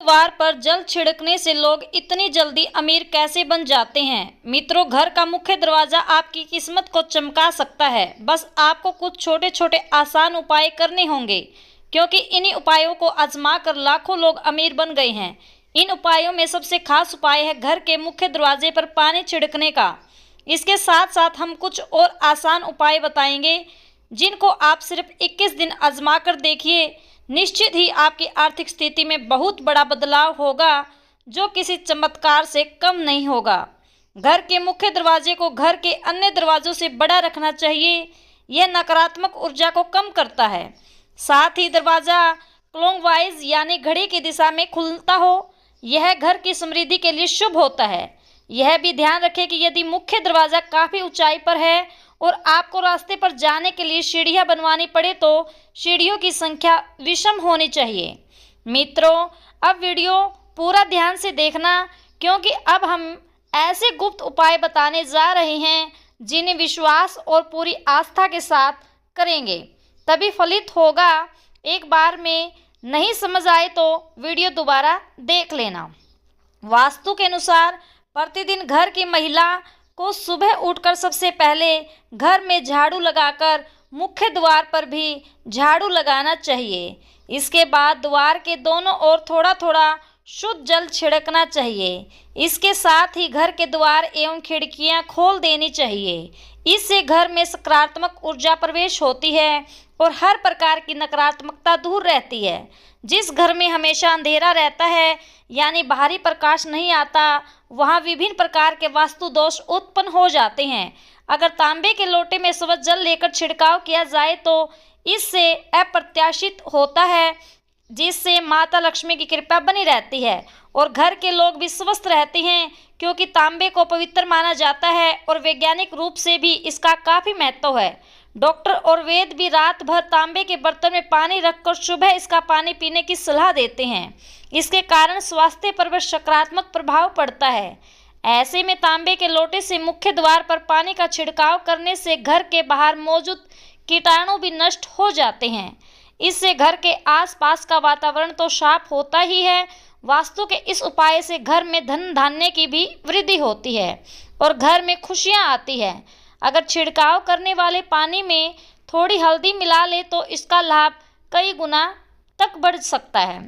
द्वार पर जल छिड़कने से लोग इतनी जल्दी अमीर कैसे बन जाते हैं। मित्रों, घर का मुख्य दरवाजा आपकी किस्मत को चमका सकता है। बस आपको कुछ छोटे छोटे आसान उपाय करने होंगे, क्योंकि इन्हीं उपायों को आजमा कर लाखों लोग अमीर बन गए हैं। इन उपायों में सबसे खास उपाय है घर के मुख्य दरवाजे पर पानी छिड़कने का। इसके साथ साथ हम कुछ और आसान उपाय बताएंगे, जिनको आप सिर्फ 21 दिन आजमा कर देखिए। निश्चित ही आपकी आर्थिक स्थिति में बहुत बड़ा बदलाव होगा, जो किसी चमत्कार से कम नहीं होगा। घर के मुख्य दरवाजे को घर के अन्य दरवाजों से बड़ा रखना चाहिए। यह नकारात्मक ऊर्जा को कम करता है। साथ ही दरवाज़ा क्लॉकवाइज यानी घड़ी की दिशा में खुलता हो, यह घर की समृद्धि के लिए शुभ होता है। यह भी ध्यान रखें कि यदि मुख्य दरवाज़ा काफ़ी ऊंचाई पर है और आपको रास्ते पर जाने के लिए सीढ़ियां बनवानी पड़े, तो सीढ़ियों की संख्या विषम होनी चाहिए। मित्रों, अब वीडियो पूरा ध्यान से देखना, क्योंकि अब हम ऐसे गुप्त उपाय बताने जा रहे हैं जिन्हें विश्वास और पूरी आस्था के साथ करेंगे तभी फलित होगा। एक बार में नहीं समझ आए तो वीडियो दोबारा देख लेना। वास्तु के अनुसार प्रतिदिन घर की महिला को सुबह उठकर सबसे पहले घर में झाड़ू लगाकर मुख्य द्वार पर भी झाड़ू लगाना चाहिए। इसके बाद द्वार के दोनों ओर थोड़ा थोड़ा शुद्ध जल छिड़कना चाहिए। इसके साथ ही घर के द्वार एवं खिड़कियां खोल देनी चाहिए। इससे घर में सकारात्मक ऊर्जा प्रवेश होती है और हर प्रकार की नकारात्मकता दूर रहती है। जिस घर में हमेशा अंधेरा रहता है यानी बाहरी प्रकाश नहीं आता, वहाँ विभिन्न प्रकार के वास्तु दोष उत्पन्न हो जाते हैं। अगर तांबे के लोटे में स्वच्छ जल लेकर छिड़काव किया जाए तो इससे अप्रत्याशित होता है, जिससे माता लक्ष्मी की कृपा बनी रहती है और घर के लोग भी स्वस्थ रहते हैं, क्योंकि तांबे को पवित्र माना जाता है और वैज्ञानिक रूप से भी इसका काफ़ी महत्व है। डॉक्टर और वैद्य भी रात भर तांबे के बर्तन में पानी रखकर सुबह इसका पानी पीने की सलाह देते हैं। इसके कारण स्वास्थ्य पर भी सकारात्मक प्रभाव पड़ता है। ऐसे में तांबे के लोटे से मुख्य द्वार पर पानी का छिड़काव करने से घर के बाहर मौजूद कीटाणु भी नष्ट हो जाते हैं। इससे घर के आसपास का वातावरण तो साफ होता ही है, वास्तु के इस उपाय से घर में धन धान्य की भी वृद्धि होती है और घर में खुशियां आती है। अगर छिड़काव करने वाले पानी में थोड़ी हल्दी मिला ले तो इसका लाभ कई गुना तक बढ़ सकता है।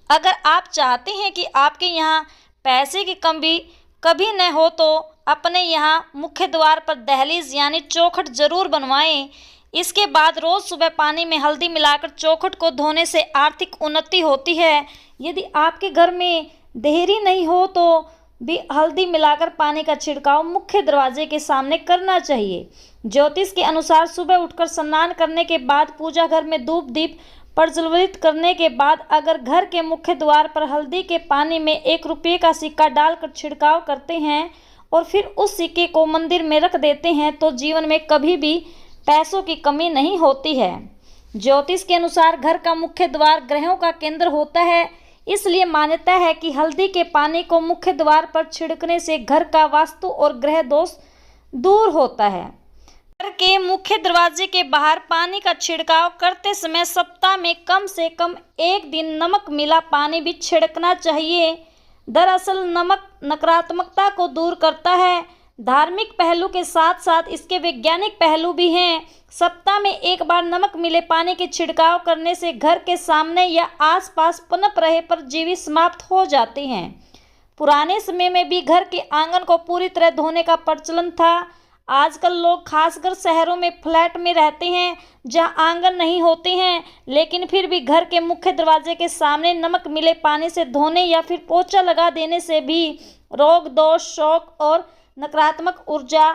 अगर आप चाहते हैं कि आपके यहाँ पैसे की कमी कभी न हो, तो अपने यहाँ मुख्य द्वार पर दहलीज यानी चौखट जरूर बनवाएं। इसके बाद रोज़ सुबह पानी में हल्दी मिलाकर चौखट को धोने से आर्थिक उन्नति होती है। यदि आपके घर में देहरी नहीं हो तो भी हल्दी मिलाकर पानी का छिड़काव मुख्य दरवाजे के सामने करना चाहिए। ज्योतिष के अनुसार सुबह उठकर स्नान करने के बाद पूजा घर में धूप दीप प्रज्वलित करने के बाद अगर घर के मुख्य द्वार पर हल्दी के पानी में 1 रुपये का सिक्का डालकर छिड़काव करते हैं और फिर उस सिक्के को मंदिर में रख देते हैं, तो जीवन में कभी भी पैसों की कमी नहीं होती है। ज्योतिष के अनुसार घर का मुख्य द्वार ग्रहों का केंद्र होता है, इसलिए मान्यता है कि हल्दी के पानी को मुख्य द्वार पर छिड़कने से घर का वास्तु और ग्रह दोष दूर होता है। घर के मुख्य दरवाजे के बाहर पानी का छिड़काव करते समय सप्ताह में कम से कम 1 दिन नमक मिला पानी भी छिड़कना चाहिए। दरअसल नमक नकारात्मकता को दूर करता है। धार्मिक पहलू के साथ साथ इसके वैज्ञानिक पहलू भी हैं। सप्ताह में 1 बार नमक मिले पानी के छिड़काव करने से घर के सामने या आसपास पनप रहे परजीवी समाप्त हो जाते हैं। पुराने समय में भी घर के आंगन को पूरी तरह धोने का प्रचलन था। आजकल लोग खासकर शहरों में फ्लैट में रहते हैं जहां आंगन नहीं होते हैं, लेकिन फिर भी घर के मुख्य दरवाजे के सामने नमक मिले पानी से धोने या फिर पोछा लगा देने से भी रोग दोष शौक और नकारात्मक ऊर्जा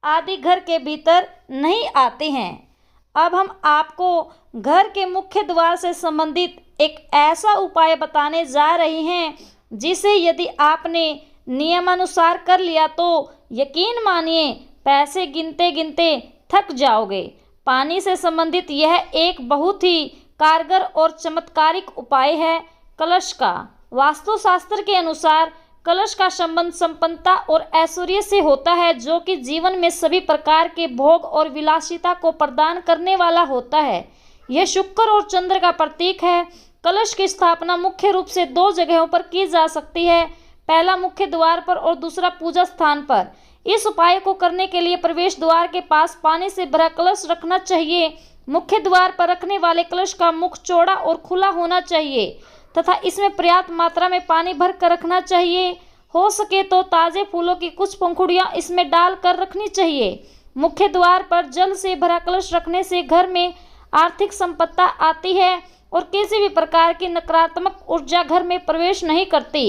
आदि घर के भीतर नहीं आते हैं। अब हम आपको घर के मुख्य द्वार से संबंधित एक ऐसा उपाय बताने जा रहे हैं जिसे यदि आपने नियमानुसार कर लिया तो यकीन मानिए पैसे गिनते गिनते थक जाओगे। पानी से संबंधित यह एक बहुत ही कारगर और चमत्कारिक उपाय है। कलश का वास्तुशास्त्र के अनुसार कलश का संबंध संपन्नता और ऐश्वर्य से होता है, जो कि जीवन में सभी प्रकार के भोग और विलासिता को प्रदान करने वाला होता है। यह शुक्र और चंद्र का प्रतीक है। कलश की स्थापना मुख्य रूप से 2 जगहों पर की जा सकती है, पहला मुख्य द्वार पर और दूसरा पूजा स्थान पर। इस उपाय को करने के लिए प्रवेश द्वार के पास पानी से भरा कलश रखना चाहिए। मुख्य द्वार पर रखने वाले कलश का मुख चौड़ा और खुला होना चाहिए तथा इसमें पर्याप्त मात्रा में पानी भर कर रखना चाहिए। हो सके तो ताजे फूलों की कुछ पंखुड़ियां इसमें डाल कर रखनी चाहिए। मुख्य द्वार पर जल से भरा कलश रखने से घर में आर्थिक संपत्ति आती है और किसी भी प्रकार की नकारात्मक ऊर्जा घर में प्रवेश नहीं करती।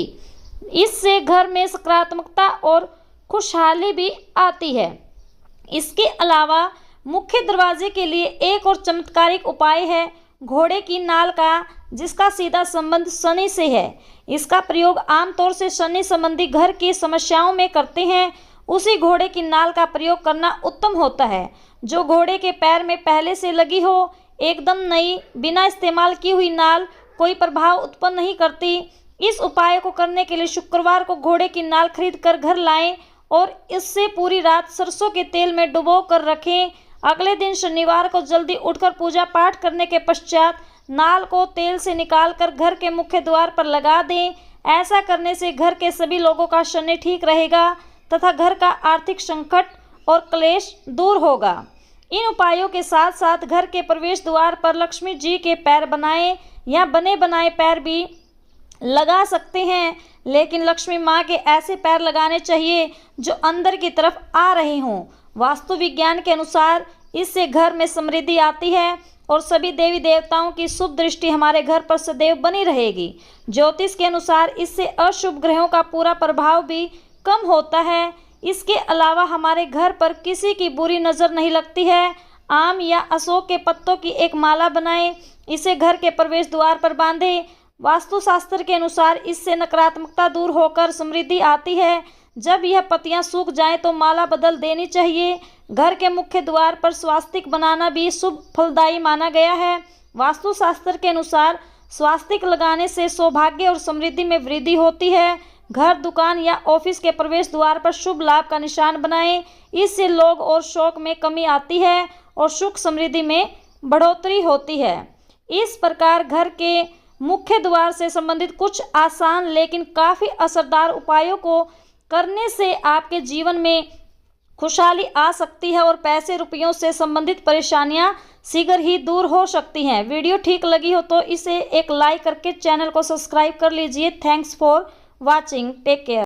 इससे घर में सकारात्मकता और खुशहाली भी आती है। इसके अलावा मुख्य दरवाजे के लिए एक और चमत्कारिक उपाय है घोड़े की नाल का, जिसका सीधा संबंध शनि से है। इसका प्रयोग आमतौर से शनि संबंधी घर की समस्याओं में करते हैं। उसी घोड़े की नाल का प्रयोग करना उत्तम होता है जो घोड़े के पैर में पहले से लगी हो। एकदम नई, बिना इस्तेमाल की हुई नाल कोई प्रभाव उत्पन्न नहीं करती। इस उपाय को करने के लिए शुक्रवार को घोड़े की नाल खरीद कर घर लाएं और इससे पूरी रात सरसों के तेल में डुबो कर रखें। अगले दिन शनिवार को जल्दी उठकर पूजा पाठ करने के पश्चात नाल को तेल से निकालकर घर के मुख्य द्वार पर लगा दें। ऐसा करने से घर के सभी लोगों का शनि ठीक रहेगा तथा घर का आर्थिक संकट और क्लेश दूर होगा। इन उपायों के साथ साथ घर के प्रवेश द्वार पर लक्ष्मी जी के पैर बनाएं या बने बनाए पैर भी लगा सकते हैं, लेकिन लक्ष्मी माँ के ऐसे पैर लगाने चाहिए जो अंदर की तरफ आ रहे हों। वास्तु विज्ञान के अनुसार इससे घर में समृद्धि आती है और सभी देवी देवताओं की शुभ दृष्टि हमारे घर पर सदैव बनी रहेगी। ज्योतिष के अनुसार इससे अशुभ ग्रहों का पूरा प्रभाव भी कम होता है। इसके अलावा हमारे घर पर किसी की बुरी नज़र नहीं लगती है। आम या अशोक के पत्तों की एक माला बनाएं, इसे घर के प्रवेश द्वार पर बांधें। वास्तुशास्त्र के अनुसार इससे नकारात्मकता दूर होकर समृद्धि आती है। जब यह पत्तियां सूख जाएं तो माला बदल देनी चाहिए। घर के मुख्य द्वार पर स्वास्तिक बनाना भी शुभ फलदायी माना गया है। वास्तुशास्त्र के अनुसार स्वास्तिक लगाने से सौभाग्य और समृद्धि में वृद्धि होती है। घर, दुकान या ऑफिस के प्रवेश द्वार पर शुभ लाभ का निशान बनाएं। इससे लोग और शौक में कमी आती है और सुख समृद्धि में बढ़ोतरी होती है। इस प्रकार घर के मुख्य द्वार से संबंधित कुछ आसान लेकिन काफ़ी असरदार उपायों को करने से आपके जीवन में खुशहाली आ सकती है और पैसे रुपयों से संबंधित परेशानियां शीघ्र ही दूर हो सकती हैं। वीडियो ठीक लगी हो तो इसे एक लाइक करके चैनल को सब्सक्राइब कर लीजिए। Thanks for watching. Take care.